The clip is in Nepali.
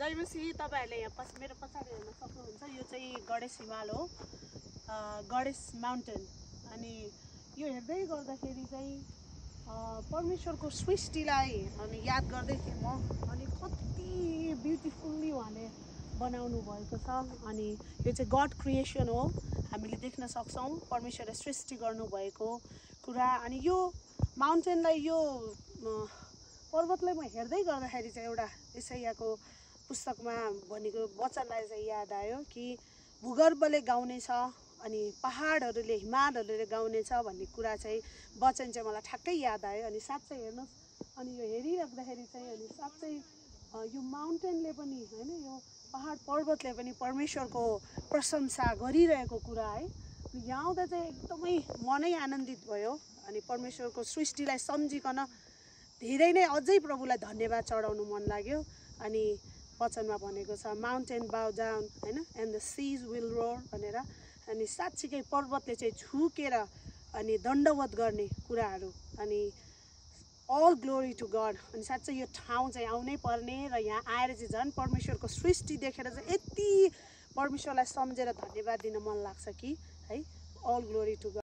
जयमसी तपाईहरुले यहाँ मेरो पछाडि हेर्न सक्नुहुन्छ यो चाहिँ गणेश हिमाल हो गणेश माउन्टेन अनि यो हेर्दै गर्दाखेरि चाहिँ परमेश्वरको सृष्टिलाई अनि याद गर्दै थिएँ म अनि कति ब्युटिफुल्ली उहाँले बनाउनु भएको छ अनि यो चाहिँ गड क्रिएसन हो हामीले देख्न सक्छौं परमेश्वरले सृष्टि गर्नु भएको कुरा अनि यो माउन्टेनलाई यो पर्वतलाई म हेर्दै गर्दाखेरि चाहिँ एउटा यशायाको पुस्तकमा भनेको वचनलाई चाहिँ याद आयो कि भूगर्भले गाउने छ अनि पहाडहरूले हिमालहरूले गाउने छ भन्ने कुरा चाहिँ वचन चाहिँ मलाई ठ्याक्कै याद आयो अनि साच्चै हेर्नुस् अनि यो हेरिराख्दाखेरि चाहिँ अनि साच्चै यो माउन्टेनले पनि हैन यो पहाड पर्वतले पनि परमेश्वरको प्रशंसा गरिरहेको कुरा है यहाँ आउँदा चाहिँ एकदमै मनै आनन्दित भयो अनि परमेश्वरको सृष्टिलाई सम्झिकन धेरै नै अझै प्रभुलाई धन्यवाद चढाउनु मन लाग्यो अनि वचनमा भनेको छ माउन्टेन बाउ डाउन हैन and the seas will roar भनेर अनि साच्चीकै पर्वतले चाहिँ झुकेर अनि दण्डवत गर्ने कुराहरू अनि अल ग्लोरी टु गड अनि साच्चै यो ठाउँ चाहिँ आउनै पर्ने र यहाँ आएर चाहिँ झन् परमेश्वरको सृष्टि देखेर चाहिँ यति परमेश्वरलाई सम्झेर धन्यवाद दिन मन लाग्छ कि है अल ग्लोरी टु गड